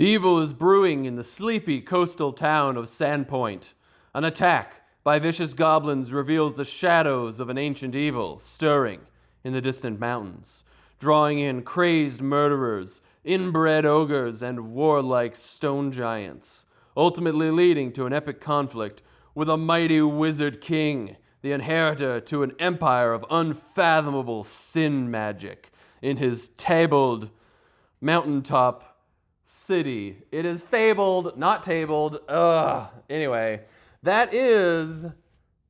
Evil is brewing in the sleepy coastal town of Sandpoint. An attack by vicious goblins reveals the shadows of an ancient evil stirring in the distant mountains, drawing in crazed murderers, inbred ogres, and warlike stone giants, ultimately leading to an epic conflict with a mighty wizard king, the inheritor to an empire of unfathomable sin magic, in his tabled mountaintop city. It is fabled, not tabled. Anyway, that is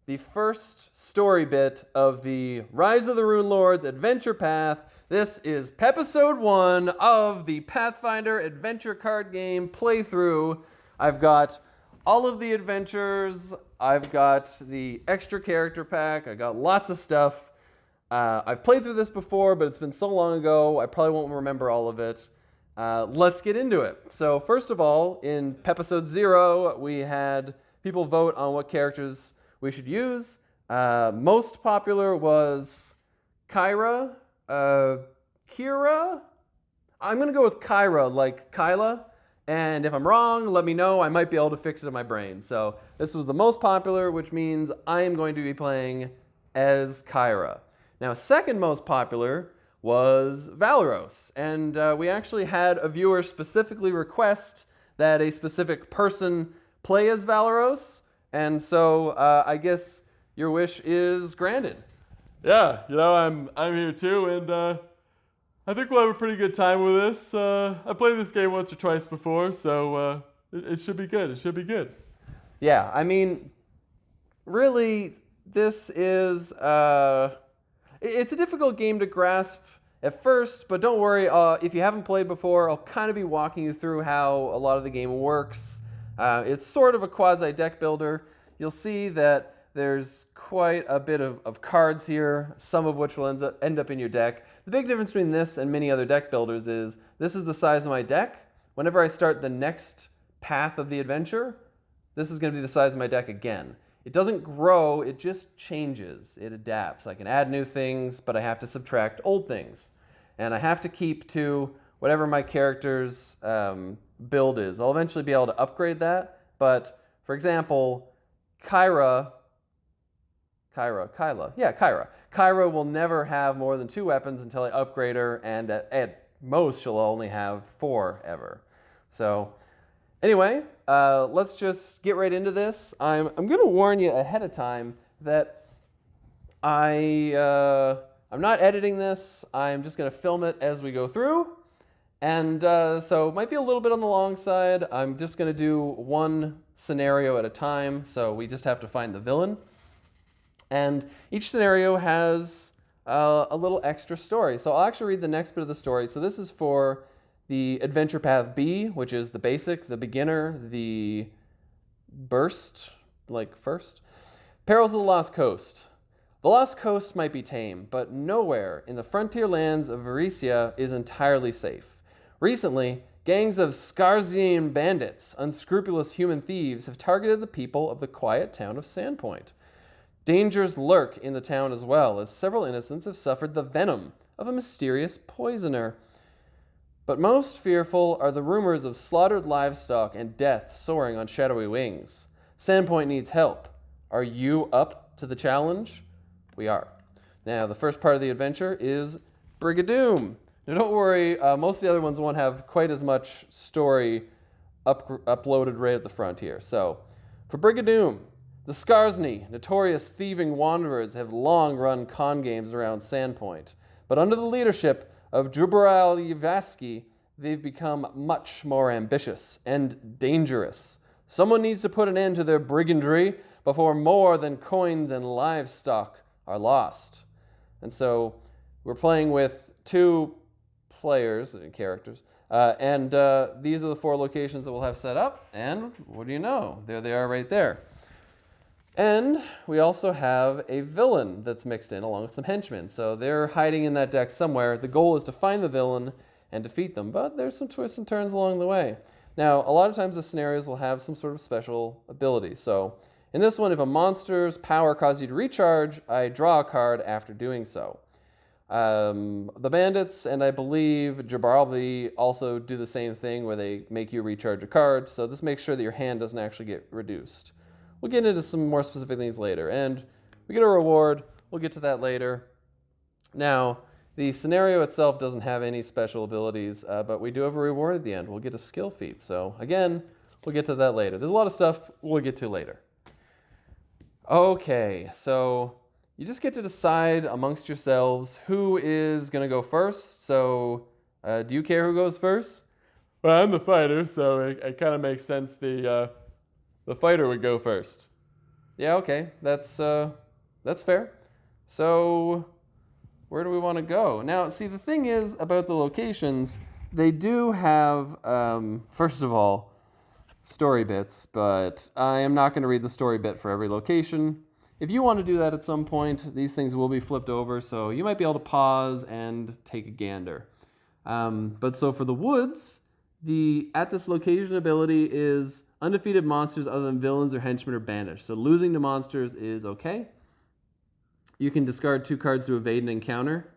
the first story bit of the Rise of the Rune Lords Adventure Path. This is Pepisode 1 of the Pathfinder Adventure Card Game playthrough. I've got all of the adventures. I've got the extra character pack. I got lots of stuff. I've played through this before, but it's been so long ago, I probably won't remember all of it. Let's get into it. So first of all, in Pepisode 0, we had people vote on what characters we should use. Most popular was Kyra. Kira? I'm going to go with Kyra, like Kyla. And if I'm wrong, let me know. I might be able to fix it in my brain. So this was the most popular, which means I am going to be playing as Kyra. Now, second most popular was Valeros. And we actually had a viewer specifically request that a specific person play as Valeros. And so I guess your wish is granted. Yeah, I'm here too, and I think we'll have a pretty good time with this. I played this game once or twice before, so it should be good. It should be good. Yeah, I mean, really, this is... it's a difficult game to grasp at first, but don't worry. If you haven't played before, I'll kind of be walking you through how a lot of the game works. It's sort of a quasi-deck builder. You'll see that there's quite a bit of cards here, some of which will end up in your deck. The big difference between this and many other deck builders is this is the size of my deck. Whenever I start the next path of the adventure, this is going to be the size of my deck again. It doesn't grow, it just changes, it adapts. I can add new things, but I have to subtract old things. And I have to keep to whatever my character's build is. I'll eventually be able to upgrade that, but for example, Kyra will never have more than 2 weapons until I upgrade her, and at most she'll only have 4 ever. So anyway, let's just get right into this. I'm going to warn you ahead of time that I'm not editing this. I'm just going to film it as we go through. And so it might be a little bit on the long side. I'm just going to do one scenario at a time. So we just have to find the villain. And each scenario has a little extra story. So I'll actually read the next bit of the story. So this is for the Adventure Path B, which is the basic, the beginner, the burst, like first. Perils of the Lost Coast. The Lost Coast might be tame, but nowhere in the frontier lands of Varesia is entirely safe. Recently, gangs of Skarzian bandits, unscrupulous human thieves, have targeted the people of the quiet town of Sandpoint. Dangers lurk in the town as well, as several innocents have suffered the venom of a mysterious poisoner. But most fearful are the rumors of slaughtered livestock and death soaring on shadowy wings. Sandpoint needs help. Are you up to the challenge? We are. Now, the first part of the adventure is Brigadoon. Now, don't worry, most of the other ones won't have quite as much story uploaded right at the front here. So, for Brigadoon, the Skarsny, notorious thieving wanderers, have long run con games around Sandpoint. But under the leadership of Jubaral Yvaski, they've become much more ambitious and dangerous. Someone needs to put an end to their brigandry before more than coins and livestock are lost. And so we're playing with 2 players and characters, and these are the 4 locations that we'll have set up, and what do you know? There they are right there. And we also have a villain that's mixed in along with some henchmen. So they're hiding in that deck somewhere. The goal is to find the villain and defeat them, but there's some twists and turns along the way. Now, a lot of times the scenarios will have some sort of special ability. So in this one, if a monster's power causes you to recharge, I draw a card after doing so. The bandits and I believe Jabarlby also do the same thing where they make you recharge a card. So this makes sure that your hand doesn't actually get reduced. We'll get into some more specific things later. And we get a reward. We'll get to that later. Now, the scenario itself doesn't have any special abilities, but we do have a reward at the end. We'll get a skill feat. So again, we'll get to that later. There's a lot of stuff we'll get to later. Okay, so you just get to decide amongst yourselves who is going to go first. So do you care who goes first? Well, I'm the fighter, so it kind of makes sense the fighter would go first. Yeah, okay, that's fair. So where do we want to go? Now, see, the thing is about the locations, they do have, first of all, story bits, but I am not going to read the story bit for every location. If you want to do that at some point, these things will be flipped over, so you might be able to pause and take a gander. But so for the woods, the at this location ability is undefeated monsters other than villains or henchmen are banished. So losing to monsters is okay. You can discard 2 cards to evade an encounter.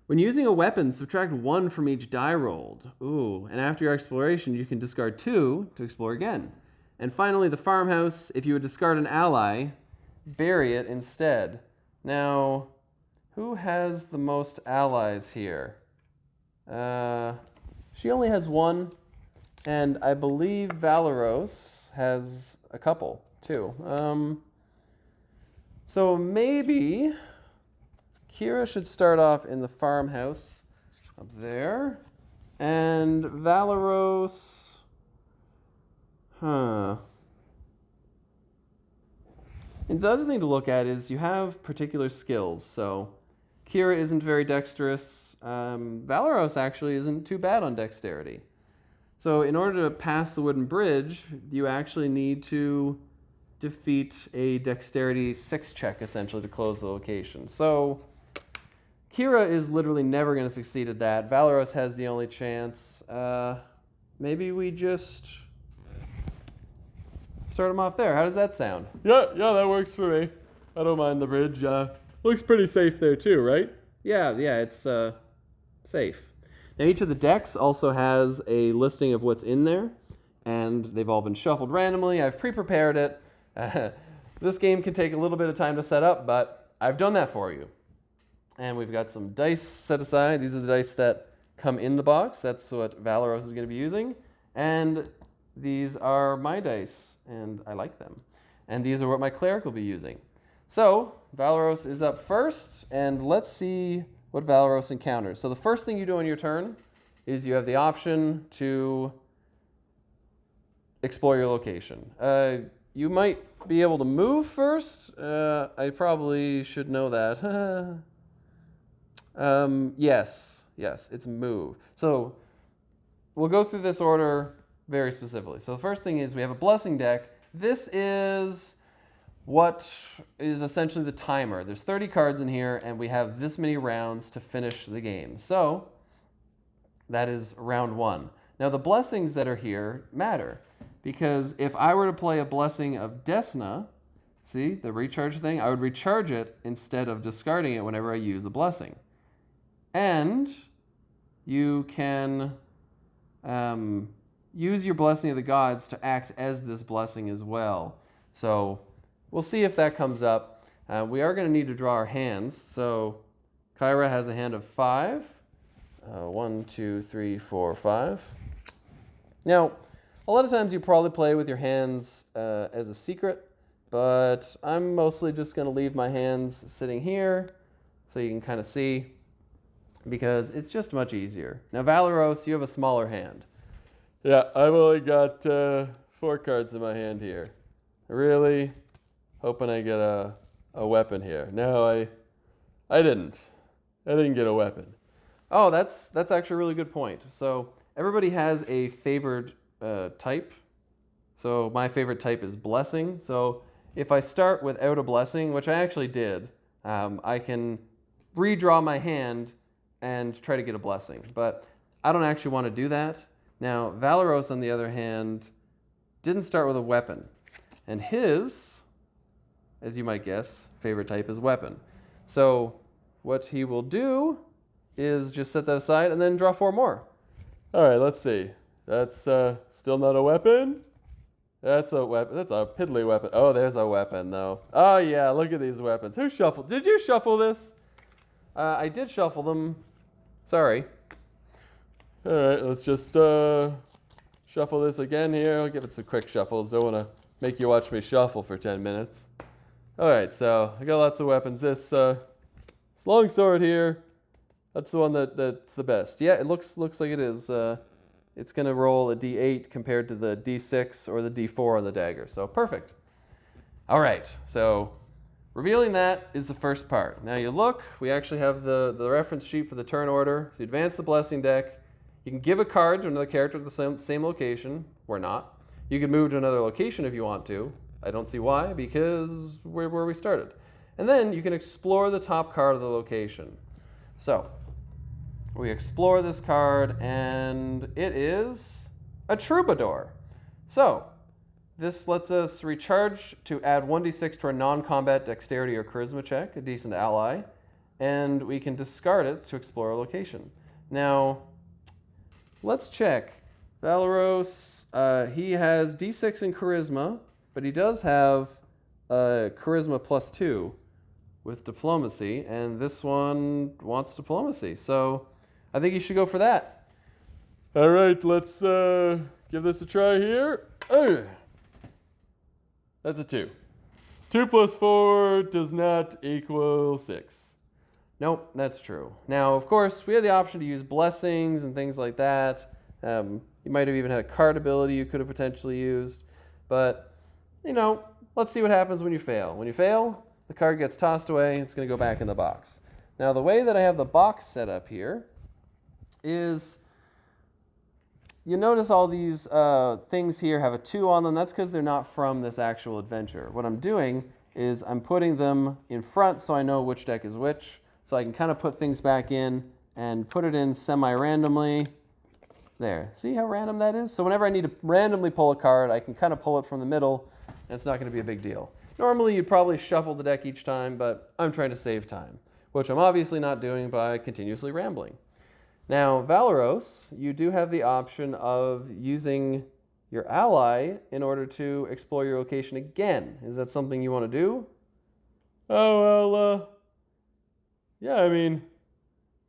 When using a weapon, subtract 1 from each die rolled. Ooh, and after your exploration, you can discard 2 to explore again. And finally, the farmhouse, if you would discard an ally, bury it instead. Now, who has the most allies here? She only has 1, and I believe Valeros has a couple, too. So maybe Kira should start off in the farmhouse up there. And Valeros, And the other thing to look at is you have particular skills. So Kira isn't very dexterous. Valeros actually isn't too bad on dexterity. So in order to pass the wooden bridge, you actually need to defeat a dexterity 6 check, essentially, to close the location. So Kira is literally never going to succeed at that. Valeros has the only chance. Maybe we just start him off there. How does that sound? Yeah, that works for me. I don't mind the bridge. Looks pretty safe there too, right? Yeah, it's safe. Now each of the decks also has a listing of what's in there, and they've all been shuffled randomly. I've pre-prepared it. This game can take a little bit of time to set up, but I've done that for you. And we've got some dice set aside. These are the dice that come in the box. That's what Valeros is going to be using. And these are my dice, and I like them. And these are what my cleric will be using. So Valeros is up first, and let's see what Valeros encounters. So the first thing you do on your turn is you have the option to explore your location. You might be able to move first. I probably should know that. Yes, it's move. So we'll go through this order very specifically. So the first thing is we have a blessing deck. This is what is essentially the timer. There's 30 cards in here, and we have this many rounds to finish the game. So that is round 1. Now the blessings that are here matter, because if I were to play a blessing of Desna, see the recharge thing, I would recharge it instead of discarding it whenever I use a blessing. And you can use your Blessing of the Gods to act as this blessing as well. So we'll see if that comes up. We are going to need to draw our hands. So Kyra has a hand of 5. 1, 2, 3, 4, 5. Now, a lot of times you probably play with your hands as a secret, but I'm mostly just going to leave my hands sitting here so you can kind of see, because it's just much easier. Now, Valeros, you have a smaller hand. Yeah, I've only got 4 cards in my hand here. Really hoping I get a weapon here. No, I didn't. I didn't get a weapon. Oh, that's actually a really good point. So everybody has a favored type. So my favorite type is blessing. So if I start without a blessing, which I actually did, I can redraw my hand and try to get a blessing. But I don't actually want to do that. Now, Valeros, on the other hand, didn't start with a weapon. And his, as you might guess, favorite type is weapon. So what he will do is just set that aside and then draw 4 more. All right, let's see. That's still not a weapon. That's a weapon. That's a piddly weapon. Oh, there's a weapon, though. Oh, yeah, look at these weapons. Who shuffled? Did you shuffle this? I did shuffle them. Sorry. All right, let's just shuffle this again here. I'll give it some quick shuffles. Don't want to make you watch me shuffle for 10 minutes. All right, so I got lots of weapons. This longsword here, that's the one that's the best. Yeah, it looks like it is. It's going to roll a D8 compared to the D6 or the D4 on the dagger. So perfect. All right, so revealing that is the first part. Now you look, we actually have the reference sheet for the turn order. So you advance the blessing deck. You can give a card to another character at the same location, or not. You can move to another location if you want to. I don't see why, because we're where we started. And then you can explore the top card of the location. So we explore this card, and it is a troubadour. So this lets us recharge to add 1d6 to our non-combat dexterity or charisma check, a decent ally, and we can discard it to explore a location. Now, let's check. Valeros, he has d6 in charisma, but he does have charisma +2 with diplomacy, and this one wants diplomacy. So I think you should go for that. All right, let's give this a try here. That's a 2. 2 + 4 does not equal 6. Nope, that's true. Now, of course, we had the option to use blessings and things like that. You might have even had a card ability you could have potentially used. But, let's see what happens when you fail. When you fail, the card gets tossed away. It's going to go back in the box. Now, the way that I have the box set up here is, you notice all these things here have a 2 on them. That's because they're not from this actual adventure. What I'm doing is I'm putting them in front so I know which deck is which. So I can kind of put things back in and put it in semi-randomly. There. See how random that is? So whenever I need to randomly pull a card, I can kind of pull it from the middle, and it's not going to be a big deal. Normally, you'd probably shuffle the deck each time, but I'm trying to save time, which I'm obviously not doing by continuously rambling. Now, Valeros, you do have the option of using your ally in order to explore your location again. Is that something you want to do? Oh, well, yeah, I mean,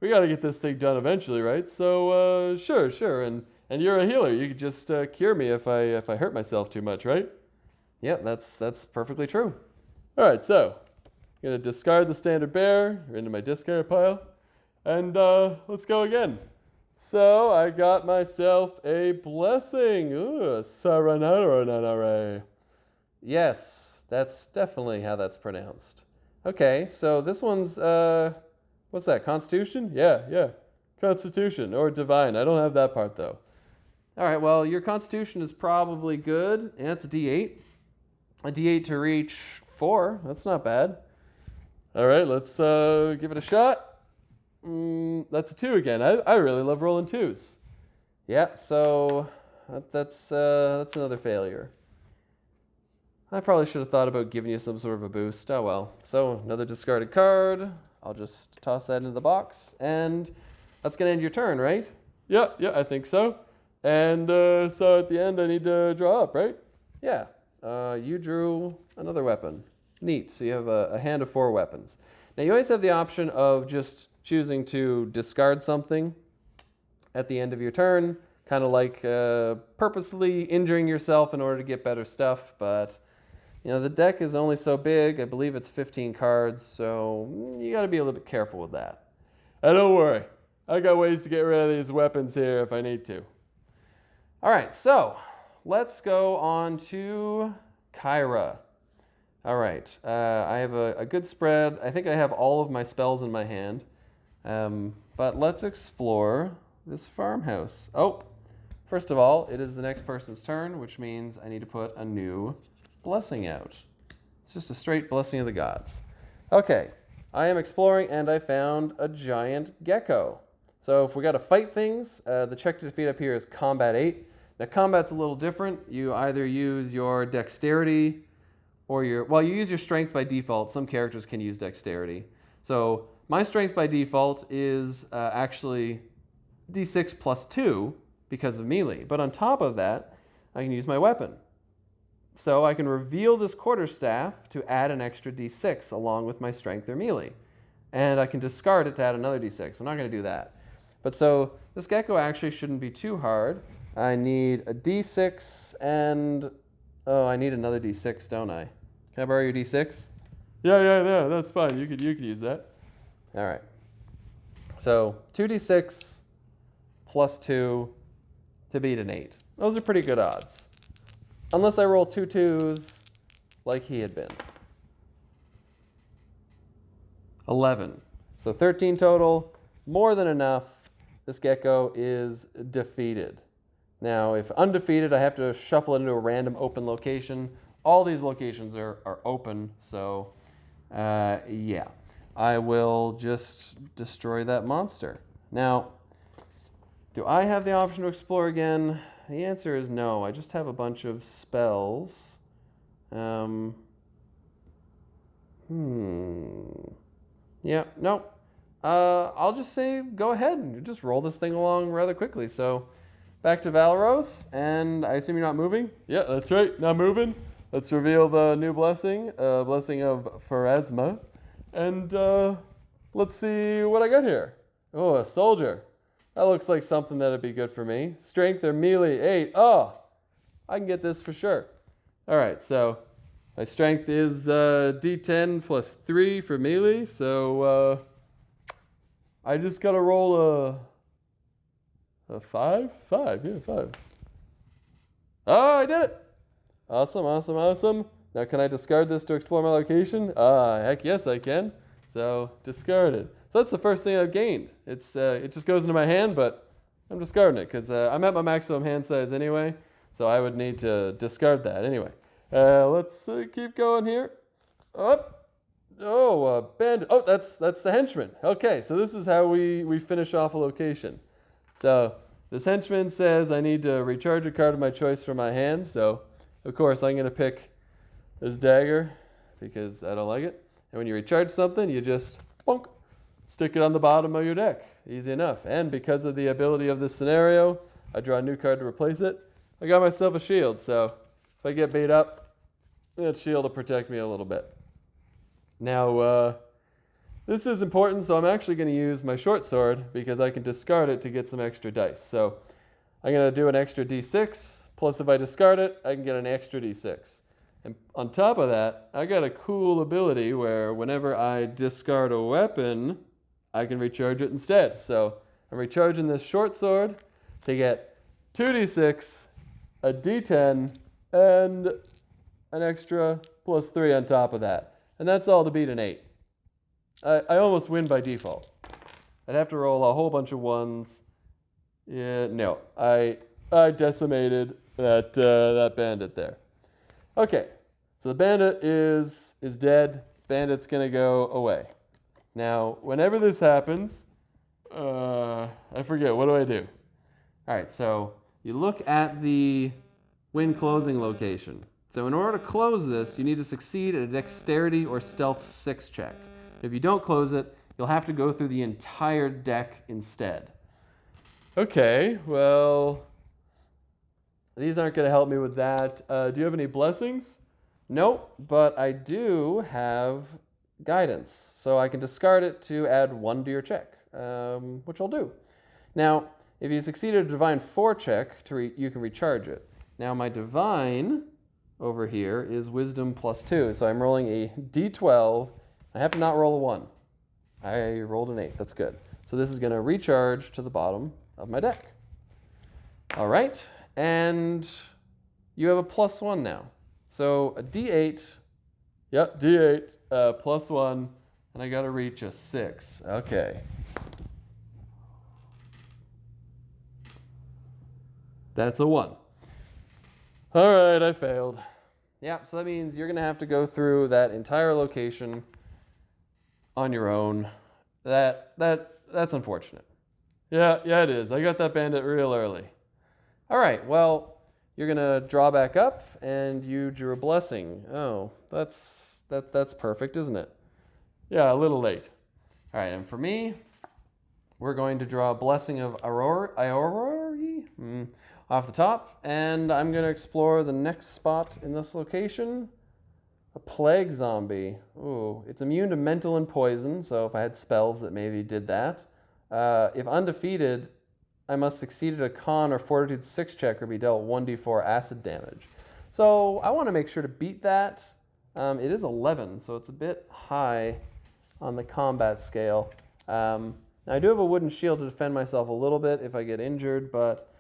we got to get this thing done eventually, right? So, sure. And you're a healer. You could just cure me if I hurt myself too much, right? Yep, that's perfectly true. All right, so I'm going to discard the standard bear into my discard pile. And let's go again. So I got myself a blessing. Ooh, a Saranare. Yes, that's definitely how that's pronounced. Okay, so this one's, what's that, Constitution? Yeah. Constitution, or Divine. I don't have that part, though. All right, well, your Constitution is probably good. And it's a D8. A D8 to reach 4. That's not bad. All right, let's give it a shot. That's a 2 again. I really love rolling 2s. Yeah, so that's another failure. I probably should have thought about giving you some sort of a boost. Oh well. So another discarded card. I'll just toss that into the box, and that's gonna end your turn, right? Yeah, I think so. And so at the end, I need to draw up, right? Yeah. You drew another weapon. Neat. So you have a hand of 4 weapons. Now you always have the option of just choosing to discard something at the end of your turn, kind of like purposely injuring yourself in order to get better stuff, but the deck is only so big. I believe it's 15 cards, so you got to be a little bit careful with that. And don't worry. I got ways to get rid of these weapons here if I need to. All right, so let's go on to Kyra. All right, I have a good spread. I think I have all of my spells in my hand, but let's explore this farmhouse. Oh, first of all, it is the next person's turn, which means I need to put a new blessing out. It's just a straight blessing of the gods. Okay, I am exploring and I found a giant gecko. So if we got to fight things, the check to defeat up here is combat 8. Now combat's a little different. You either use your dexterity or you use your strength by default. Some characters can use dexterity. So my strength by default is actually d6 plus 2 because of melee. But on top of that, I can use my weapon. So I can reveal this quarterstaff to add an extra d6 along with my strength or melee. And I can discard it to add another d6. I'm not going to do that. But so this gecko actually shouldn't be too hard. I need a d6 and... Oh, I need another d6, don't I? Can I borrow your d6? Yeah, that's fine. You could use that. All right. So 2d6 plus 2 to beat an 8. Those are pretty good odds. Unless I roll 2 2s like he had been. 11. So 13 total, more than enough. This gecko is defeated. Now, if undefeated, I have to shuffle it into a random open location. All these locations are open, so yeah. I will just destroy that monster. Now, do I have the option to explore again? The answer is no. I just have a bunch of spells. Yeah, no. I'll just say go ahead and just roll this thing along rather quickly. So back to Valros, and I assume you're not moving? Yeah, that's right. Not moving. Let's reveal the new blessing, blessing of Pharasma. And let's see what I got here. Oh, a soldier. That looks like something that'd be good for me. Strength or melee 8. Oh, I can get this for sure. All right, so my strength is d10 plus 3 for melee. So I just got to roll a 5? 5, yeah, 5. Oh, I did it. Awesome. Now, can I discard this to explore my location? Heck yes, I can. So, discarded. So that's the first thing I've gained. It just goes into my hand, but I'm discarding it because I'm at my maximum hand size anyway. So I would need to discard that anyway. Let's keep going here. Up. Oh, bandit. Oh, that's the henchman. Okay, so this is how we finish off a location. So this henchman says I need to recharge a card of my choice from my hand. So, of course, I'm going to pick this dagger because I don't like it. And when you recharge something, you just bonk, stick it on the bottom of your deck. Easy enough. And because of the ability of this scenario, I draw a new card to replace it. I got myself a shield, so if I get beat up, that shield will protect me a little bit. Now, this is important, so I'm actually going to use my short sword because I can discard it to get some extra dice. So I'm going to do an extra d6, plus if I discard it, I can get an extra d6. And on top of that, I got a cool ability where whenever I discard a weapon, I can recharge it instead. So I'm recharging this short sword to get 2d6, a d10, and an extra plus 3 on top of that. And that's all to beat an 8. I almost win by default. I'd have to roll a whole bunch of 1s. Yeah, no, I decimated that bandit there. Okay, so the bandit is dead. Bandit's gonna go away. Now, whenever this happens, I forget, what do I do? All right, so you look at the win closing location. So in order to close this, you need to succeed at a dexterity or stealth 6 check. If you don't close it, you'll have to go through the entire deck instead. Okay, well, these aren't going to help me with that. Do you have any blessings? Nope, but I do have guidance. So I can discard it to add 1 to your check, which I'll do. Now, if you succeed at a divine 4 check, you can recharge it. Now, my divine over here is wisdom plus 2. So I'm rolling a d12. I have to not roll a 1. I rolled an 8. That's good. So this is going to recharge to the bottom of my deck. All right. And you have a plus 1 now. So a d8. Yep, d8 plus 1. And I got to reach a 6. Okay. That's a 1. All right, I failed. Yeah, so that means you're going to have to go through that entire location on your own. That's unfortunate. Yeah, it is. I got that bandit real early. All right, well, you're going to draw back up, and you drew a blessing. Oh, that's perfect, isn't it? Yeah, a little late. All right, and for me, we're going to draw a Blessing of Iori off the top, and I'm going to explore the next spot in this location. A Plague Zombie. Ooh, it's immune to mental and poison, so if I had spells that maybe did that. If undefeated, I must succeed at a Con or Fortitude 6 check or be dealt 1d4 acid damage. So I want to make sure to beat that. It is 11, so it's a bit high on the combat scale. Now I do have a wooden shield to defend myself a little bit if I get injured, but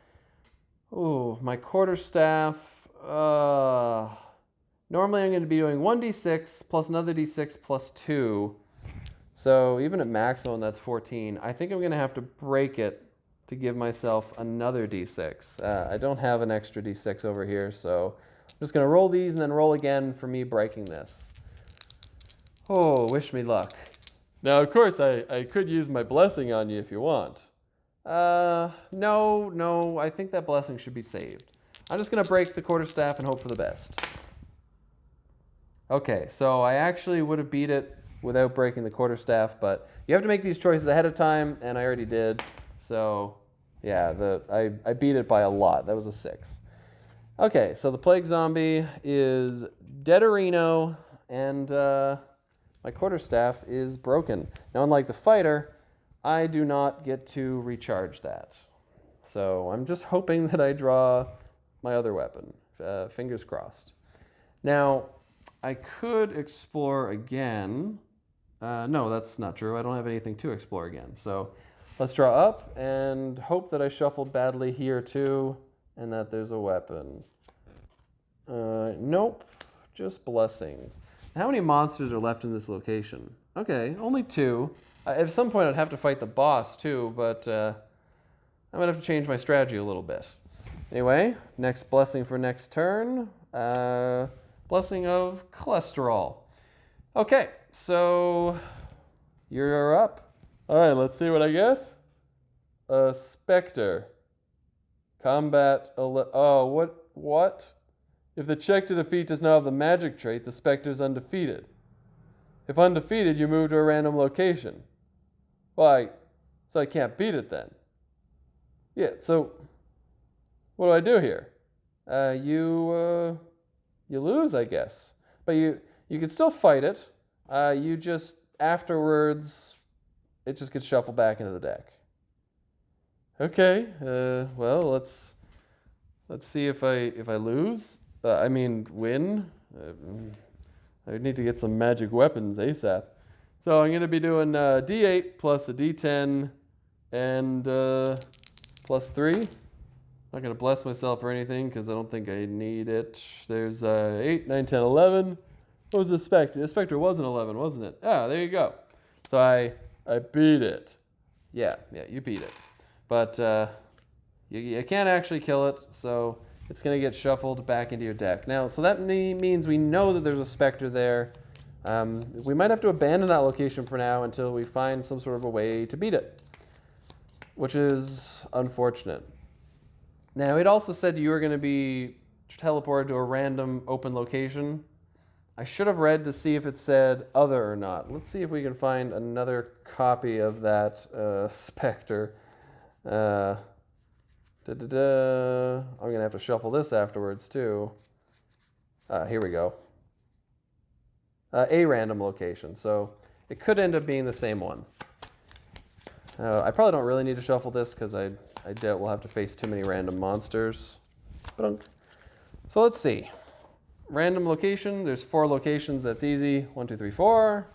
ooh, my quarterstaff. Normally I'm going to be doing 1d6 plus another d6 plus 2. So even at maximum, that's 14. I think I'm going to have to break it to give myself another d6. I don't have an extra d6 over here, so I'm just going to roll these and then roll again for me breaking this. Oh, wish me luck. Now, of course, I could use my blessing on you if you want. No, I think that blessing should be saved. I'm just going to break the quarterstaff and hope for the best. Okay, so I actually would have beat it without breaking the quarterstaff, but you have to make these choices ahead of time, and I already did. So, yeah, I beat it by a lot. That was a 6. Okay, so the Plague Zombie is Deaderino, and my quarterstaff is broken. Now, unlike the fighter, I do not get to recharge that. So I'm just hoping that I draw my other weapon. Fingers crossed. Now, I could explore again. No, that's not true. I don't have anything to explore again. So let's draw up and hope that I shuffled badly here too and that there's a weapon. Nope, just blessings. How many monsters are left in this location? Okay, only 2. At some point I'd have to fight the boss too, but I might have to change my strategy a little bit. Anyway, next blessing for next turn. Blessing of cholesterol. Okay, so you're up. All right, let's see what I get. A Spectre. Combat. What? If the check to defeat does not have the magic trait, the Spectre is undefeated. If undefeated, you move to a random location. Why? So I can't beat it then. Yeah, so what do I do here? You lose, I guess. But you can still fight it. You just, afterwards, it just gets shuffled back into the deck. Okay, well, let's see if I lose. Win. I need to get some magic weapons ASAP. So I'm going to be doing D8 plus a D10 and plus 3. I'm not going to bless myself or anything because I don't think I need it. There's 8, 9, 10, 11. What was the Spectre? The Spectre was an 11, wasn't it? Ah, there you go. So I beat it. Yeah, you beat it. But you can't actually kill it, so it's going to get shuffled back into your deck. Now, so that means we know that there's a Spectre there. We might have to abandon that location for now until we find some sort of a way to beat it, which is unfortunate. Now, it also said you were going to be teleported to a random open location. I should have read to see if it said other or not. Let's see if we can find another copy of that Spectre. I'm going to have to shuffle this afterwards, too. Here we go. A random location, so it could end up being the same one. I probably don't really need to shuffle this because I doubt we'll have to face too many random monsters. So let's see. Random location, there's 4 locations, that's easy. 1, 2, 3, 4.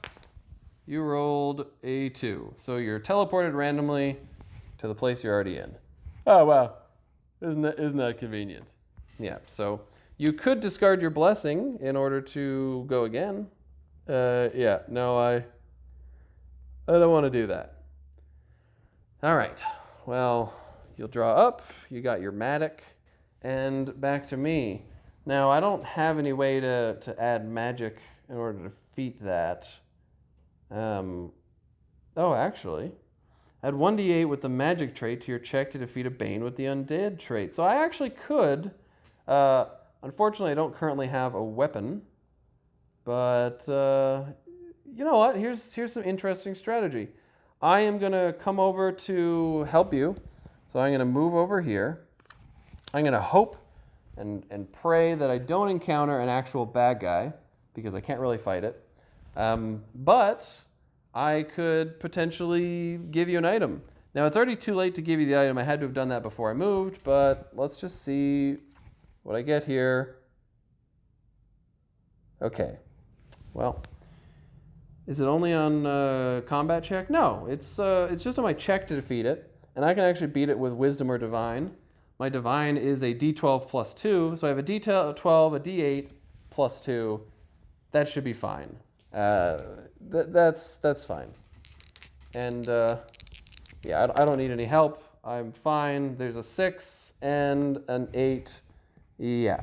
You rolled a 2. So you're teleported randomly to the place you're already in. Oh, wow. Isn't that convenient? Yeah, so you could discard your blessing in order to go again. Yeah, no, I don't want to do that. All right, well, you'll draw up, you got your Matic, and back to me. Now, I don't have any way to add magic in order to defeat that. Actually, add 1d8 with the magic trait to your check to defeat a Bane with the undead trait. So I actually could. Unfortunately, I don't currently have a weapon. But you know what? Here's some interesting strategy. I am going to come over to help you. So I'm going to move over here. I'm going to hope and pray that I don't encounter an actual bad guy, because I can't really fight it. But I could potentially give you an item. Now, it's already too late to give you the item. I had to have done that before I moved, but let's just see what I get here. Okay. Well, is it only on combat check? No, it's just on my check to defeat it, and I can actually beat it with Wisdom or Divine. My Divine is a D12 plus 2, so I have a D12, a D8 plus 2. That should be fine. That's fine. And yeah, I don't need any help. I'm fine. There's a 6 and an 8. Yeah,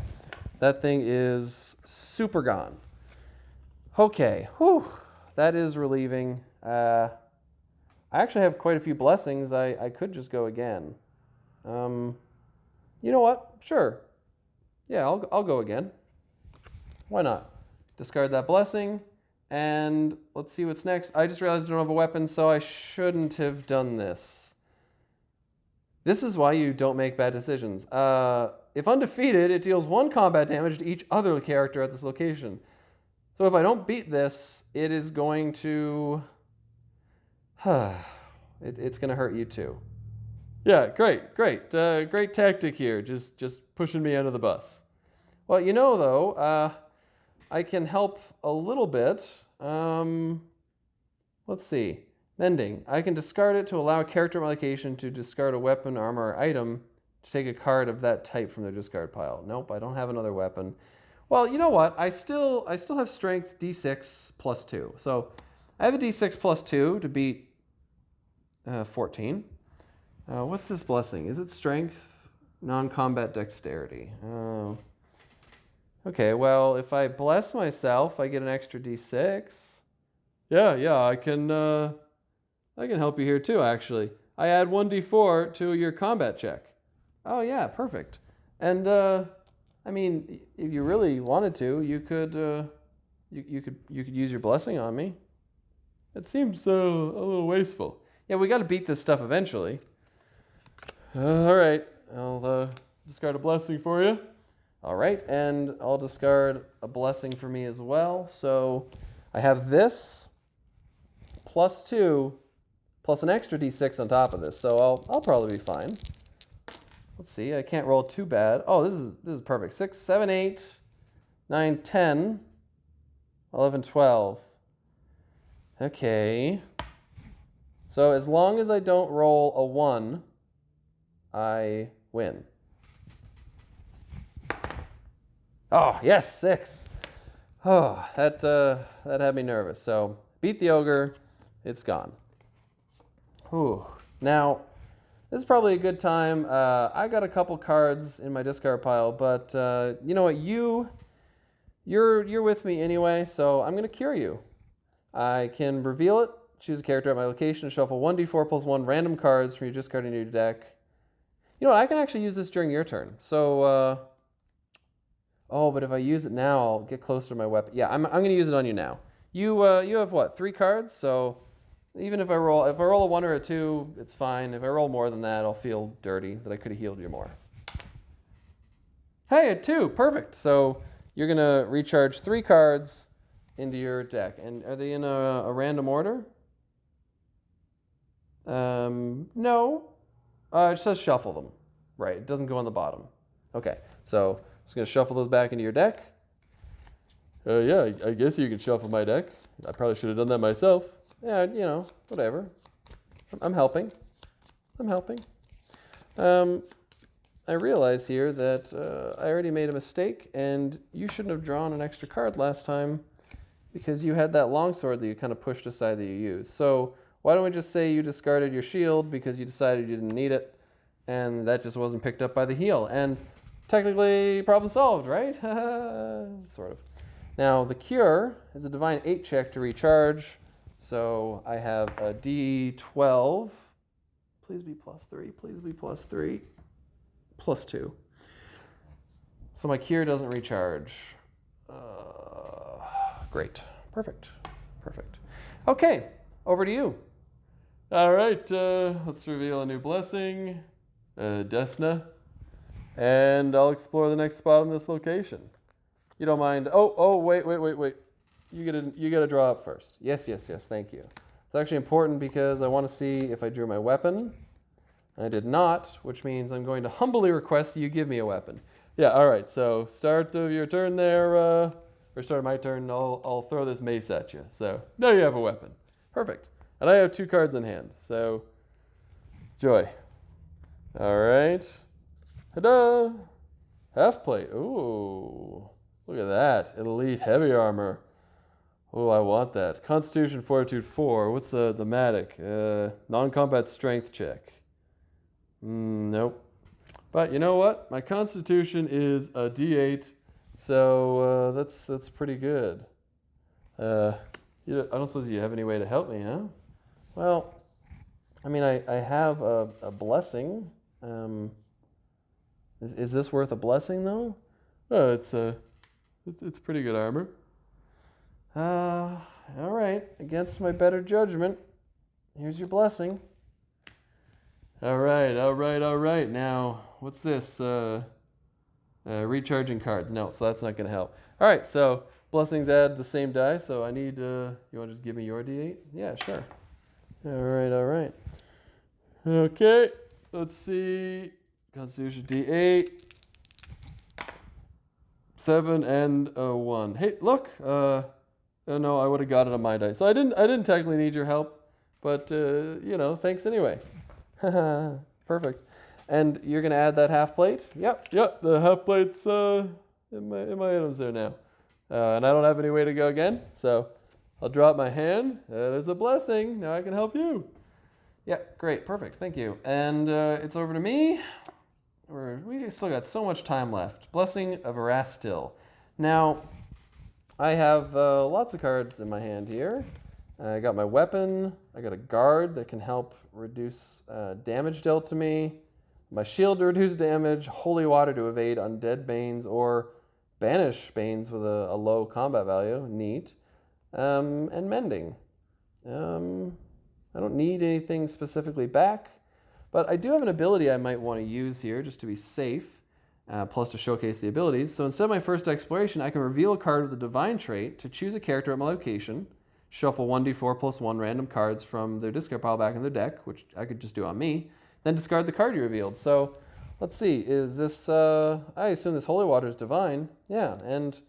that thing is super gone. Okay, whew, that is relieving. I actually have quite a few blessings. I could just go again. You know what? Sure. Yeah, I'll go again. Why not? Discard that blessing, and let's see what's next. I just realized I don't have a weapon, so I shouldn't have done this. This is why you don't make bad decisions. If undefeated, it deals 1 combat damage to each other character at this location. So if I don't beat this, it is going to... it's going to hurt you too. Yeah, great. Great tactic here, just pushing me under the bus. Well, you know, though, I can help a little bit. Let's see. Mending. I can discard it to allow a character at my location to discard a weapon, armor, or item to take a card of that type from their discard pile. Nope, I don't have another weapon. Well, you know what? I still have strength D6 plus 2. So I have a D6 plus 2 to beat 14. What's this blessing? Is it strength? Non-combat dexterity. Okay, well, if I bless myself, I get an extra D6. Yeah, I can help you here too, actually. I add 1d4 to your combat check. Oh yeah, perfect. And I mean, if you really wanted to, you could use your blessing on me. It seems a little wasteful. Yeah, we got to beat this stuff eventually. All right, I'll discard a blessing for you. All right, and I'll discard a blessing for me as well. So I have this plus 2 plus an extra D6 on top of this. So I'll probably be fine. Let's see, I can't roll too bad. Oh, this is perfect. 6, 7, 8, 9, 10, 11, 12. Okay. So as long as I don't roll a 1, I win. Oh, yes, 6. Oh, that had me nervous. So beat the ogre. It's gone. Whew. Now, this is probably a good time. I got a couple cards in my discard pile, but you know what? You're with me anyway, so I'm going to cure you. I can reveal it, choose a character at my location, shuffle 1d4 plus 1 random cards from your discard into your deck. You know what? I can actually use this during your turn. So, oh, but if I use it now, I'll get closer to my weapon. Yeah, I'm going to use it on you now. You have what? 3 cards, so even if I roll a 1 or a 2, it's fine. If I roll more than that, I'll feel dirty that I could have healed you more. Hey, a 2, perfect. So you're gonna recharge 3 cards into your deck, and are they in a random order? No. It says shuffle them. Right. It doesn't go on the bottom. Okay. So I'm just gonna shuffle those back into your deck. Yeah, I guess you could shuffle my deck. I probably should have done that myself. Yeah, you know, whatever. I'm helping. I realize here that I already made a mistake, and you shouldn't have drawn an extra card last time because you had that longsword that you kind of pushed aside that you used. So why don't we just say you discarded your shield because you decided you didn't need it, and that just wasn't picked up by the heel. And technically, problem solved, right? Sort of. Now, the cure is a Divine 8 check to recharge. So I have a D12. Please be plus 3. Please be plus 3. Plus 2. So my cure doesn't recharge. Great. Perfect. Okay, over to you. All right, let's reveal a new blessing, Desna, and I'll explore the next spot on this location. You don't mind? Oh, wait. You gotta draw up first. Yes. Thank you. It's actually important because I want to see if I drew my weapon. I did not, which means I'm going to humbly request that you give me a weapon. Yeah. All right. So start of your turn there, or start of my turn. I'll throw this mace at you. So now you have a weapon. Perfect. And I have 2 cards in hand. So joy. All right. Ta-da! Half plate. Ooh. Look at that. Elite heavy armor. Oh, I want that. Constitution Fortitude 4. What's the matic? Non-combat strength check. Nope. But you know what? My constitution is a D8, so that's pretty good. I don't suppose you have any way to help me, huh? Well, I mean, I have a blessing. Is this worth a blessing, though? Oh, it's pretty good armor. All right. Against my better judgment, here's your blessing. All right. Now, what's this? Recharging cards. No, so that's not going to help. All right, so blessings add the same die, so I need, you want to just give me your D8? Yeah, sure. All right. Okay, let's see. Constitution D8. 7 and a 1. Hey, look. Oh no, I would have got it on my dice. So I didn't technically need your help, but thanks anyway. Perfect. And you're gonna add that half plate? Yep. The half plate's in my items there now. And I don't have any way to go again, so I'll drop my hand. There's a blessing. Now I can help you. Yeah, great, perfect, thank you. And it's over to me. We still got so much time left. Blessing of Erastil. Now, I have lots of cards in my hand here. I got my weapon. I got a guard that can help reduce damage dealt to me. My shield to reduce damage. Holy water to evade undead banes or banish banes with a low combat value. Neat. And mending. I don't need anything specifically back. But I do have an ability I might want to use here just to be safe, plus to showcase the abilities. So instead of my first exploration, I can reveal a card with a divine trait to choose a character at my location, shuffle 1d4 plus 1 random cards from their discard pile back in their deck, which I could just do on me, then discard the card you revealed. So let's see, is this, I assume this holy water is divine. Yeah, and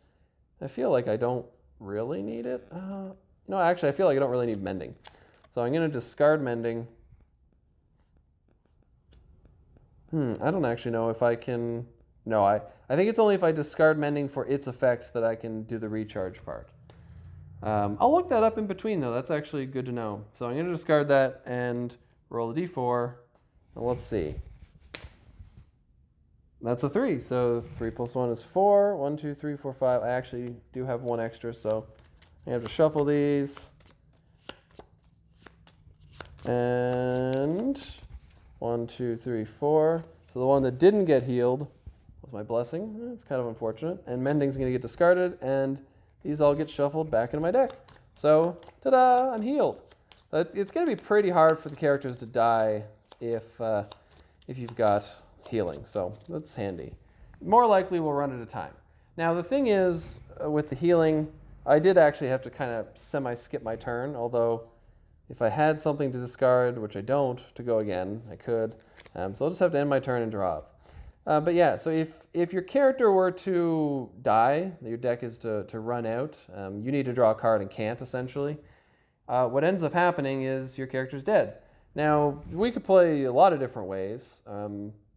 I feel like I don't really need it. No, actually, I feel like I don't really need mending. So I'm going to discard mending. I don't actually know if I can... No, I think it's only if I discard mending for its effect that I can do the recharge part. I'll look that up in between, though. That's actually good to know. So I'm going to discard that and roll a d4. And let's see. That's a 3. So 3 plus 1 is 4. 1, 2, 3, 4, 5. I actually do have 1 extra, so I have to shuffle these. And... 1, 2, 3, 4. So the one that didn't get healed was my blessing. It's kind of unfortunate. And mending's going to get discarded, and these all get shuffled back into my deck. So, ta-da! I'm healed. It's going to be pretty hard for the characters to die if you've got healing. So that's handy. More likely we'll run out of time. Now the thing is, with the healing, I did actually have to kind of semi-skip my turn, although if I had something to discard, which I don't, to go again, I could. So I'll just have to end my turn and draw up. But yeah, so if your character were to die, your deck is to run out, you need to draw a card and can't, essentially. What ends up happening is your character's dead. Now, we could play a lot of different ways,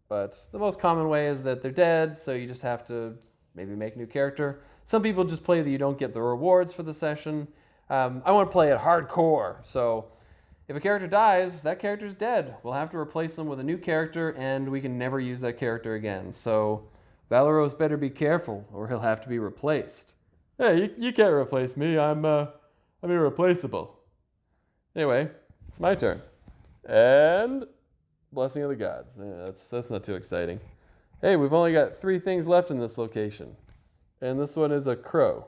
but the most common way is that they're dead, so you just have to maybe make a new character. Some people just play that you don't get the rewards for the session. I want to play it hardcore, so if a character dies, that character's dead. We'll have to replace them with a new character, and we can never use that character again. So Valeros better be careful, or he'll have to be replaced. Hey, you can't replace me. I'm irreplaceable. Anyway, it's my turn. And Blessing of the Gods. Yeah, that's not too exciting. Hey, we've only got 3 things left in this location. And this one is a crow.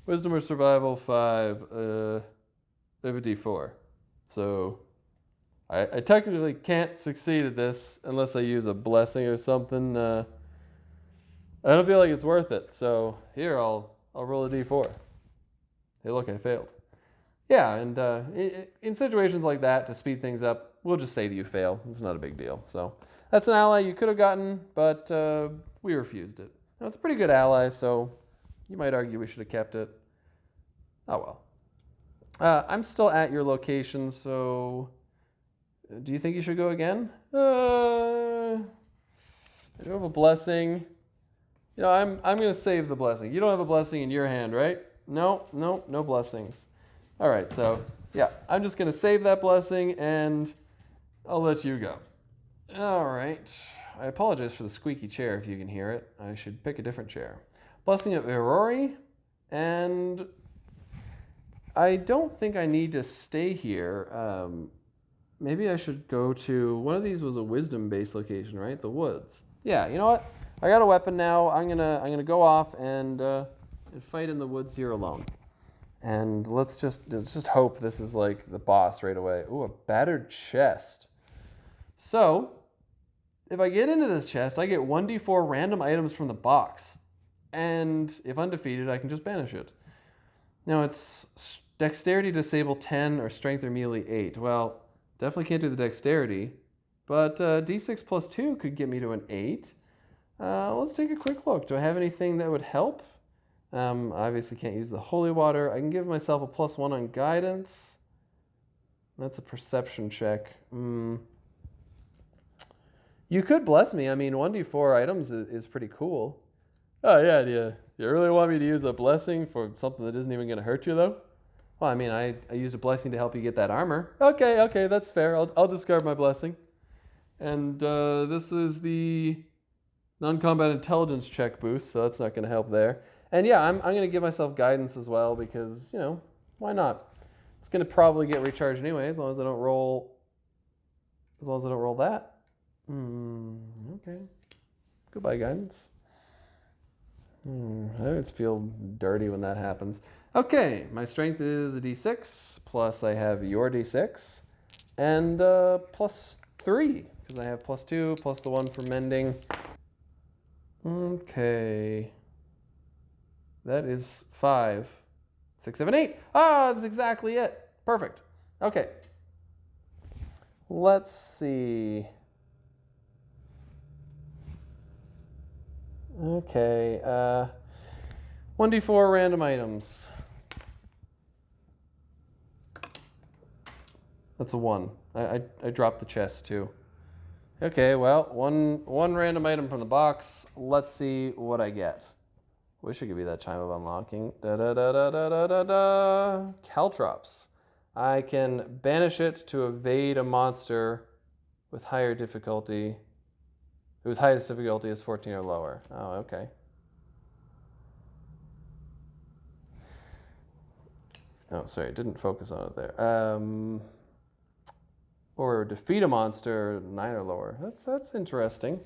Wisdom or survival 5, I have a d4. So I technically can't succeed at this unless I use a blessing or something. I don't feel like it's worth it. So here, I'll roll a d4. Hey, look, I failed. Yeah, and in situations like that, to speed things up, we'll just say that you fail. It's not a big deal. So that's an ally you could have gotten, but we refused it. Now, it's a pretty good ally, so you might argue we should have kept it. Oh well. I'm still at your location, so do you think you should go again? I do have a blessing. You know, I'm going to save the blessing. You don't have a blessing in your hand, right? No blessings. All right, so yeah, I'm just going to save that blessing, and I'll let you go. All right. I apologize for the squeaky chair if you can hear it. I should pick a different chair. Blessing of Aurori, and I don't think I need to stay here. Maybe I should go to, one of these was a wisdom-based location, right? The woods. Yeah, you know what? I got a weapon now. I'm gonna go off and fight in the woods here alone. And let's just hope this is like the boss right away. Ooh, a battered chest. So, if I get into this chest, I get 1d4 random items from the box. And if undefeated, I can just banish it. Now, it's dexterity disable 10 or strength or melee 8. Well, definitely can't do the dexterity. But d6 plus 2 could get me to an 8. Let's take a quick look. Do I have anything that would help? Obviously can't use the holy water. I can give myself a +1 on guidance. That's a perception check. You could bless me. I mean, 1d4 items is pretty cool. Oh, yeah. Do you really want me to use a blessing for something that isn't even going to hurt you, though? Well, I mean, I used a blessing to help you get that armor. Okay, that's fair. I'll discard my blessing. And this is the non-combat intelligence check boost, so that's not going to help there. And yeah, I'm going to give myself guidance as well because, you know, why not? It's going to probably get recharged anyway as long as I don't roll that. Okay. Goodbye, guidance. I always feel dirty when that happens. Okay, my strength is a d6, plus I have your d6, and plus 3, because I have plus 2, plus the 1 for mending. Okay. That is 5, 6, 7, 8. Ah, that's exactly it. Perfect. Okay. Let's see. Okay. 1d4 random items. That's a 1. I dropped the chest too. Okay, well, one random item from the box. Let's see what I get. Wish it could be that chime of unlocking. Caltrops. I can banish it to evade a monster with higher difficulty. Whose highest difficulty is 14 or lower. Oh, okay. Oh, sorry, didn't focus on it there. Or defeat a monster 9 or lower. That's interesting.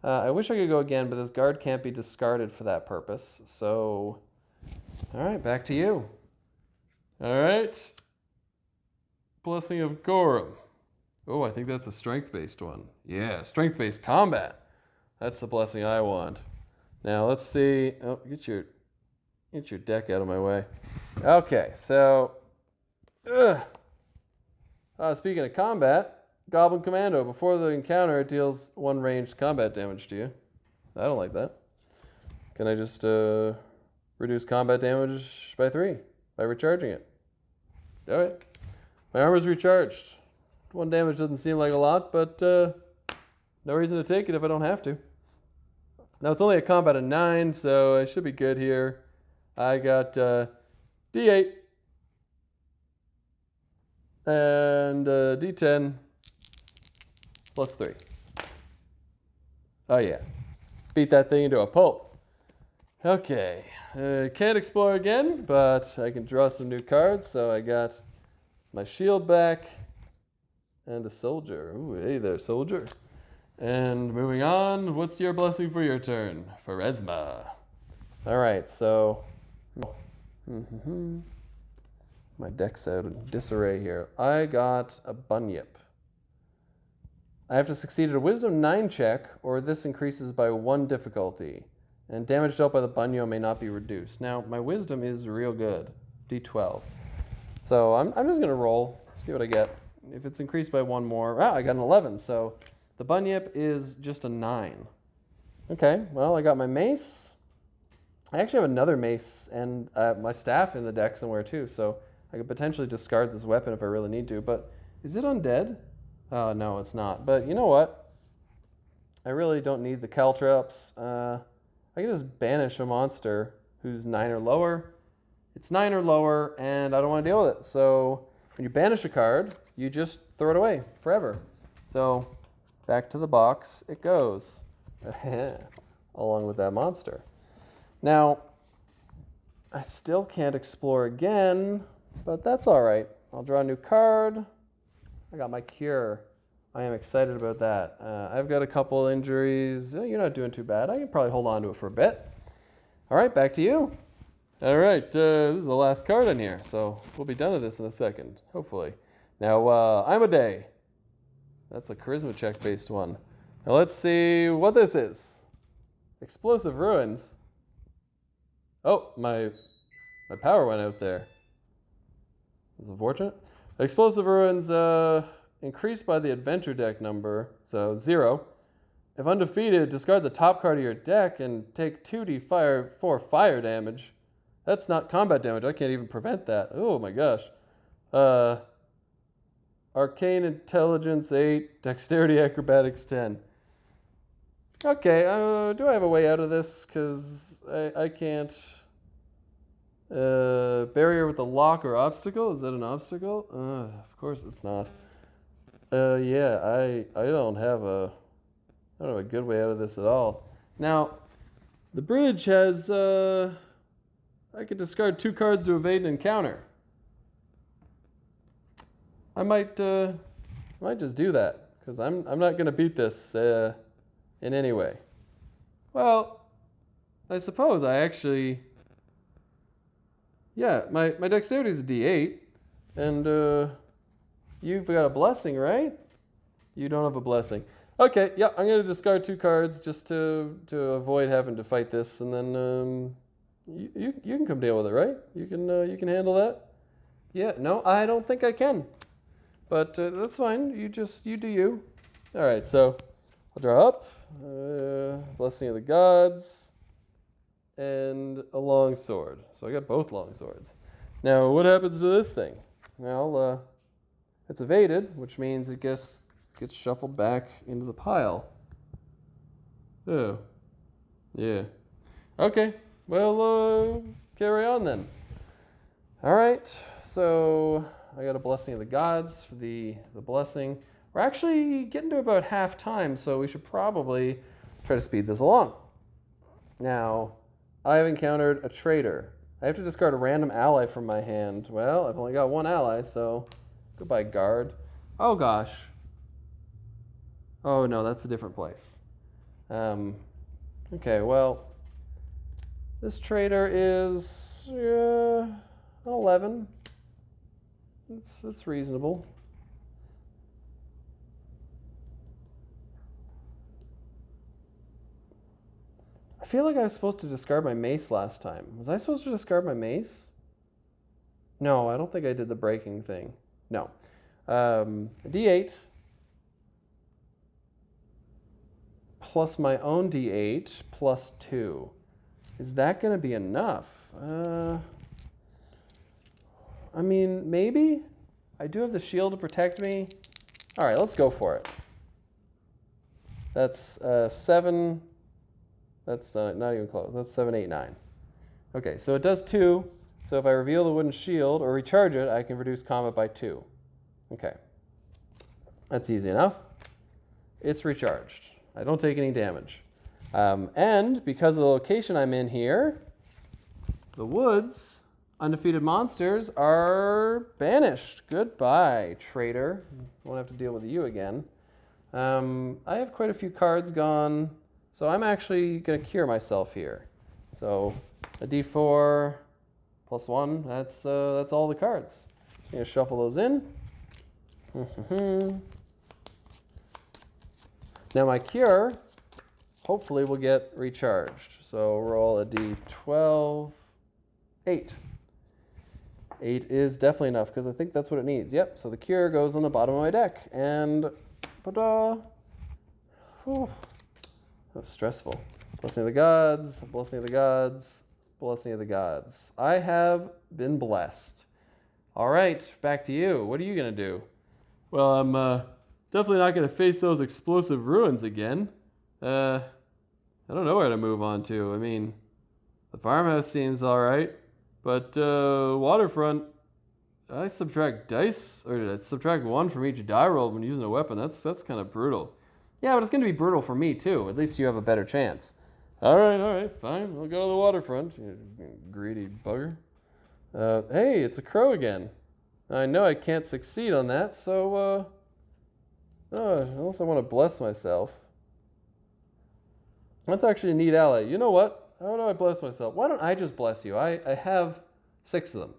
I wish I could go again, but this guard can't be discarded for that purpose. So, all right, back to you. All right. Blessing of Gorum. Oh, I think that's a strength-based one. Yeah, strength-based combat. That's the blessing I want. Now, let's see. Oh, get your deck out of my way. Okay, so... speaking of combat, Goblin Commando. Before the encounter, it deals 1 ranged combat damage to you. I don't like that. Can I just reduce combat damage by 3 by recharging it? All right. My armor's recharged. 1 damage doesn't seem like a lot, but no reason to take it if I don't have to. Now, it's only a combat of 9, so I should be good here. I got D8 and D10 plus 3. Oh, yeah. Beat that thing into a pulp. Okay. Can't explore again, but I can draw some new cards. So I got my shield back and a soldier. Ooh, hey there, soldier. And moving on, what's your blessing for your turn? Pharasma. All right, so my deck's out of disarray here. I got a bunyip. I have to succeed at a Wisdom 9 check, or this increases by 1 difficulty. And damage dealt by the bunyo may not be reduced. Now, my Wisdom is real good. D12. So I'm just going to roll, see what I get. If it's increased by 1 more, I got an 11. So the bunyip is just a 9. Okay, well, I got my mace. I actually have another mace and my staff in the deck somewhere too, so I could potentially discard this weapon if I really need to. But is it undead? No, it's not. But you know what? I really don't need the caltrops. I can just banish a monster who's 9 or lower. It's 9 or lower, and I don't want to deal with it. So when you banish a card, you just throw it away forever. So back to the box it goes, along with that monster. Now, I still can't explore again, but that's all right. I'll draw a new card. I got my cure. I am excited about that. I've got a couple injuries. You're not doing too bad. I can probably hold on to it for a bit. All right, back to you. All right, this is the last card in here, so we'll be done with this in a second, hopefully. Now, I'm a day. That's a charisma check based one. Now let's see what this is. Explosive Ruins. Oh, my power went out there. Is it unfortunate? Explosive Ruins increased by the adventure deck number, so 0. If undefeated, discard the top card of your deck and take 2d4 fire damage. That's not combat damage. I can't even prevent that. Oh my gosh. Arcane Intelligence 8, Dexterity Acrobatics 10. Okay, do I have a way out of this? Because I can't. Barrier with a lock or obstacle? Is that an obstacle? Of course it's not. Yeah, I don't have a good way out of this at all. Now, the bridge has I could discard 2 cards to evade an encounter. I might just do that because I'm not going to beat this in any way. Well, I suppose I actually. Yeah, my dexterity is a D8, and you've got a blessing, right? You don't have a blessing. Okay, yeah, I'm going to discard 2 cards just to avoid having to fight this, and then you can come deal with it, right? You can handle that. Yeah, no, I don't think I can, but that's fine. You do you. All right, so I'll draw up Blessing of the Gods and a long sword. So I got both long swords. Now, what happens to this thing? Well, it's evaded, which means it gets shuffled back into the pile. Oh, yeah. Okay. Well, carry on then. All right, so I got a Blessing of the Gods for the blessing. We're actually getting to about half time, so we should probably try to speed this along. Now, I have encountered a traitor. I have to discard a random ally from my hand. Well, I've only got 1 ally, so goodbye, guard. Oh, gosh. Oh, no, that's a different place. Okay, well, this traitor is 11. That's reasonable. I feel like I was supposed to discard my mace last time. Was I supposed to discard my mace? No, I don't think I did the breaking thing. No. D8 plus my own D8 plus 2. Is that going to be enough? I mean, maybe? I do have the shield to protect me. All right, let's go for it. That's 7. That's not even close. That's 7, 8, 9. Okay, so it does 2. So if I reveal the wooden shield or recharge it, I can reduce combat by 2. Okay. That's easy enough. It's recharged. I don't take any damage. And because of the location I'm in here, the woods, undefeated monsters are banished. Goodbye, traitor. Won't have to deal with you again. I have quite a few cards gone. So I'm actually going to cure myself here. So a D4 plus 1, that's all the cards. I'm going to shuffle those in. Now my cure, hopefully, will get recharged. So roll a d12. 8. 8 is definitely enough because I think that's what it needs. Yep, so the cure goes on the bottom of my deck. And, ta-da! Whew. That's stressful. Blessing of the gods, blessing of the gods, blessing of the gods. I have been blessed. All right, back to you. What are you going to do? Well, I'm definitely not going to face those explosive ruins again. I don't know where to move on to. I mean, the farmhouse seems all right, but waterfront, I subtract dice, or I subtract 1 from each die roll when using a weapon. That's kind of brutal. Yeah, but it's going to be brutal for me, too. At least you have a better chance. All right, fine. We'll go to the waterfront, you greedy bugger. Hey, it's a crow again. I know I can't succeed on that, so, unless I want to bless myself. That's actually a neat ally. You know what? How do I bless myself? Why don't I just bless you? I have 6 of them.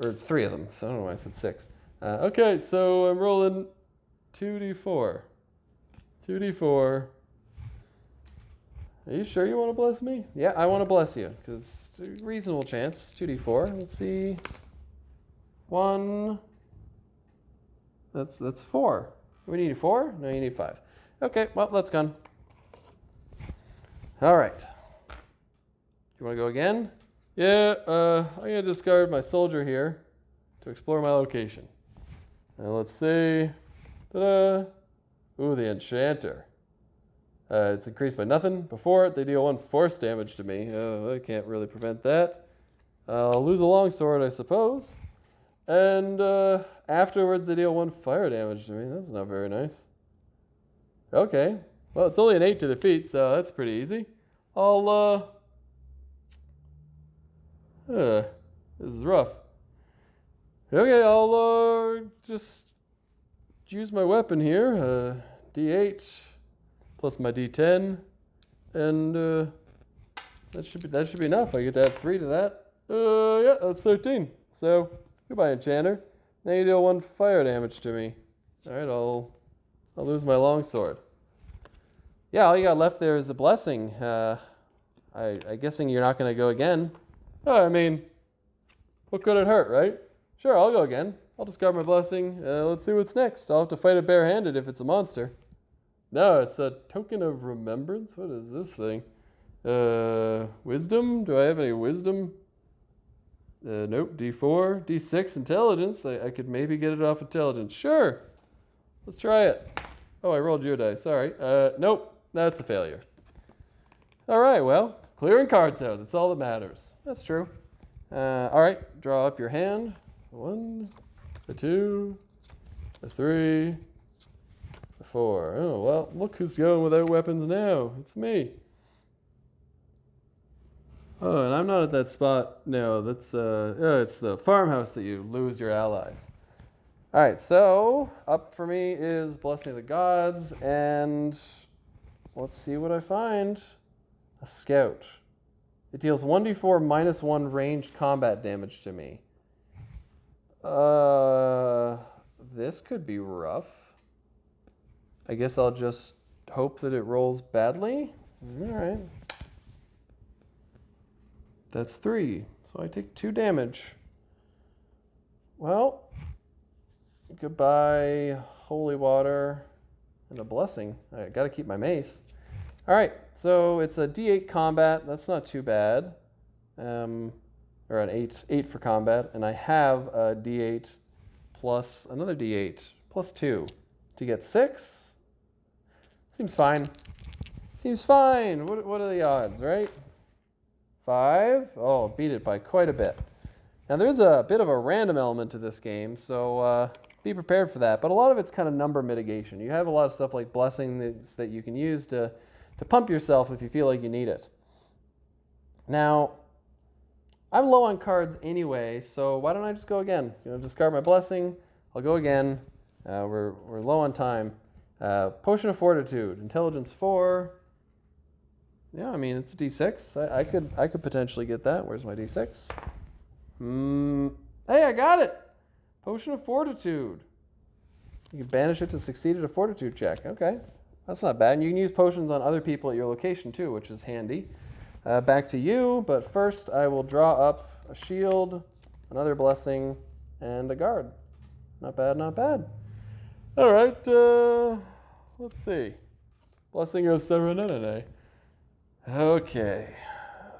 Or 3 of them, so I don't know why I said 6. Okay, so I'm rolling 2d4. 2d4. Are you sure you want to bless me? Yeah, I want to bless you, because reasonable chance. 2d4. Let's see. 1. That's 4. We need 4? No, you need 5. Okay, well, that's gone. All right. You want to go again? Yeah, I'm going to discard my soldier here to explore my location. Now let's see. Ta-da! Ooh, the enchanter. It's increased by nothing. Before it, they deal 1 force damage to me. I can't really prevent that. I'll lose a longsword, I suppose. And afterwards, they deal 1 fire damage to me. That's not very nice. Okay. Well, it's only an 8 to defeat, so that's pretty easy. This is rough. Okay, I'll just use my weapon here. D8 plus my D10, and that should be enough. I get to add 3 to that. Yeah, that's 13. So goodbye, enchanter. Now you deal 1 fire damage to me. All right, I'll lose my longsword. Yeah, all you got left there is a blessing. I'm guessing you're not going to go again. Oh, I mean, what could it hurt, right? Sure, I'll go again. I'll discard my blessing. Let's see what's next. I'll have to fight it barehanded if it's a monster. No, it's a token of remembrance. What is this thing? Wisdom? Do I have any wisdom? Nope. D4, D6, intelligence. I could maybe get it off intelligence. Sure. Let's try it. Oh, I rolled your dice. Sorry. Nope. That's a failure. All right, well, clearing cards out. That's all that matters. That's true. All right, draw up your hand. 1, a 2, a 3, a 4. Oh, well, look who's going without weapons now. It's me. Oh, and I'm not at that spot. No, that's it's the farmhouse that you lose your allies. All right, so up for me is Blessing of the Gods, and let's see what I find. A Scout. It deals 1d4 minus 1 ranged combat damage to me. This could be rough. I guess I'll just hope that it rolls badly. All right. That's 3, so I take 2 damage. Well, goodbye, holy water, and a blessing. I got to keep my mace. All right, so it's a D8 combat. That's not too bad. Or an 8 for combat, and I have a D8 plus another D8 plus 2 to get 6. Seems fine. Seems fine. What are the odds, right? 5. Oh, beat it by quite a bit. Now there's a bit of a random element to this game, so be prepared for that. But a lot of it's kind of number mitigation. You have a lot of stuff like blessings that you can use to pump yourself if you feel like you need it. Now, I'm low on cards anyway, so why don't I just go again? Discard my blessing. I'll go again. We're low on time. Potion of Fortitude, Intelligence 4. Yeah, I mean, it's a D6. I could potentially get that. Where's my D6? Hey, I got it! Potion of Fortitude. You can banish it to succeed at a Fortitude check. Okay. That's not bad. And you can use potions on other people at your location too, which is handy. Back to you, but first I will draw up a shield, another blessing, and a guard. Not bad, not bad. All right, let's see. Blessing of Serenene. Okay.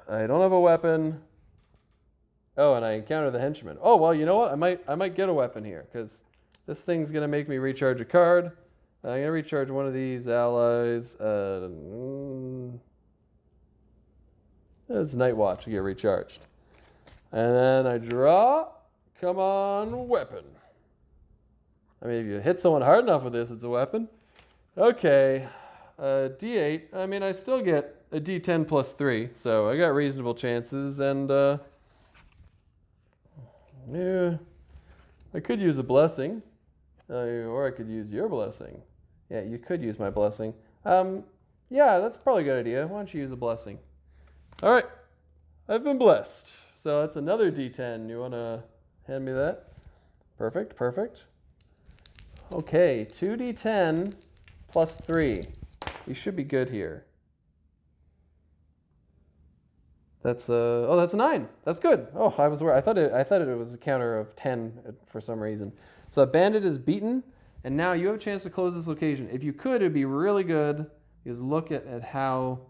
I don't have a weapon. Oh, and I encounter the henchman. Oh, well, you know what? I might get a weapon here, because this thing's going to make me recharge a card. I'm going to recharge one of these allies. It's Night Watch to get recharged. And then I draw. Come on, weapon. I mean, if you hit someone hard enough with this, it's a weapon. Okay. D8. I mean, I still get a D10 plus 3, so I got reasonable chances. And, yeah, I could use a blessing. Or I could use your blessing. Yeah, you could use my blessing. Yeah, that's probably a good idea. Why don't you use a blessing? All right. I've been blessed. So that's another D10. You want to hand me that? Perfect, perfect. Okay, 2d10 plus 3. You should be good here. That's that's a 9. That's good. Oh, I was worried. I thought it was a counter of 10 for some reason. So that bandit is beaten, and now you have a chance to close this location. If you could, it'd be really good, because look at how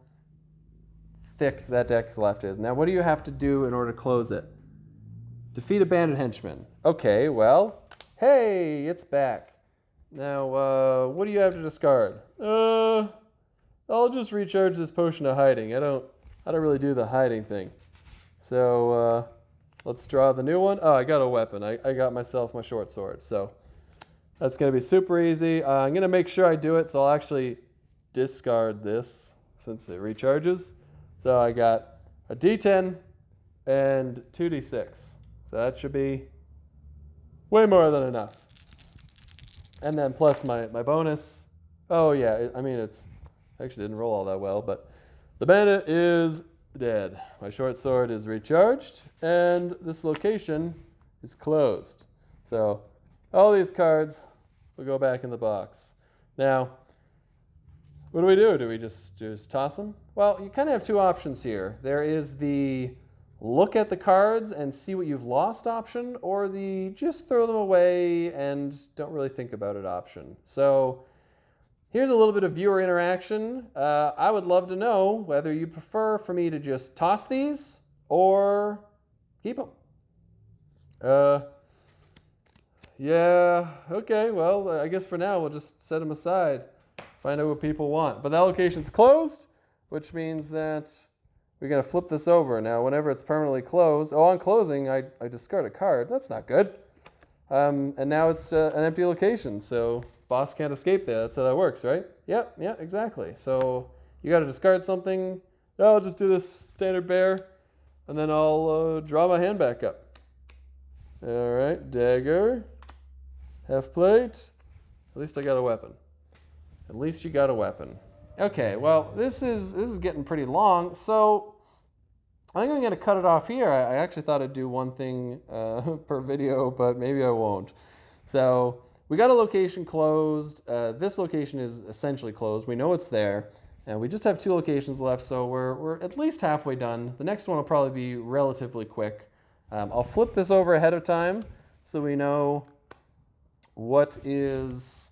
thick that deck's left is. Now, what do you have to do in order to close it? Defeat a bandit henchman. Okay, well, hey, it's back. Now, what do you have to discard? I'll just recharge this potion of hiding. I don't really do the hiding thing. So, let's draw the new one. Oh, I got a weapon. I got myself my short sword. So, that's going to be super easy. I'm going to make sure I do it, so I'll actually discard this since it recharges. So, I got a D10 and 2D6. So, that should be way more than enough. And then plus my bonus. Oh, yeah. I mean, I actually didn't roll all that well, but the bandit is dead. My short sword is recharged, and this location is closed. So all these cards will go back in the box. Now, what do we do? Do we just toss them? Well, you kind of have two options here. There is the look at the cards and see what you've lost option, or the just throw them away and don't really think about it option. So here's a little bit of viewer interaction. I would love to know whether you prefer for me to just toss these or keep them. Yeah, okay, well, I guess for now we'll just set them aside, find out what people want. But the allocation's closed, which means that we're going to flip this over. Now, whenever it's permanently closed, on closing, I discard a card. That's not good. And now it's an empty location, so boss can't escape there. That's how that works, right? Yep, yeah, exactly. So you got to discard something. I'll just do this standard bear, and then I'll draw my hand back up. All right, dagger, half plate. At least I got a weapon. At least you got a weapon. Okay, well, this is getting pretty long, so I think I'm going to cut it off here. I actually thought I'd do one thing per video, but maybe I won't. So we got a location closed. This location is essentially closed. We know it's there, and we just have 2 locations left, so we're at least halfway done. The next one will probably be relatively quick. I'll flip this over ahead of time so we know what is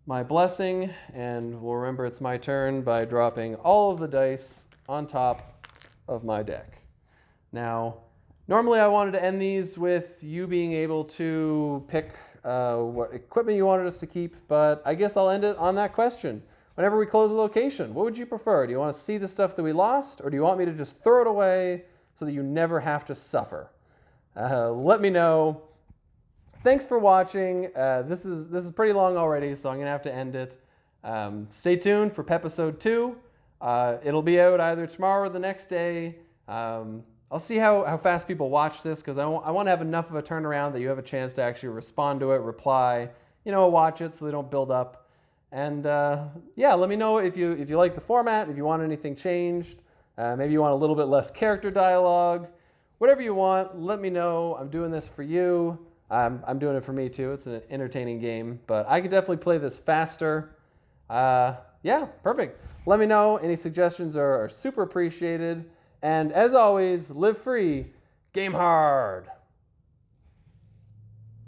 my blessing, and we'll remember it's my turn by dropping all of the dice on top of my deck. Now, normally I wanted to end these with you being able to pick what equipment you wanted us to keep, but I guess I'll end it on that question. Whenever we close a location, what would you prefer? Do you want to see the stuff that we lost, or do you want me to just throw it away so that you never have to suffer? Let me know. Thanks for watching. This is pretty long already, so I'm going to have to end it. Stay tuned for Pepisode 2. It'll be out either tomorrow or the next day. I'll see how fast people watch this, because I want to have enough of a turnaround that you have a chance to actually respond to it, reply, watch it so they don't build up. And yeah, let me know if you like the format, if you want anything changed. Maybe you want a little bit less character dialogue. Whatever you want, let me know. I'm doing this for you. I'm doing it for me too. It's an entertaining game, but I could definitely play this faster. Yeah, perfect. Let me know. Any suggestions are super appreciated. And as always, live free, game hard.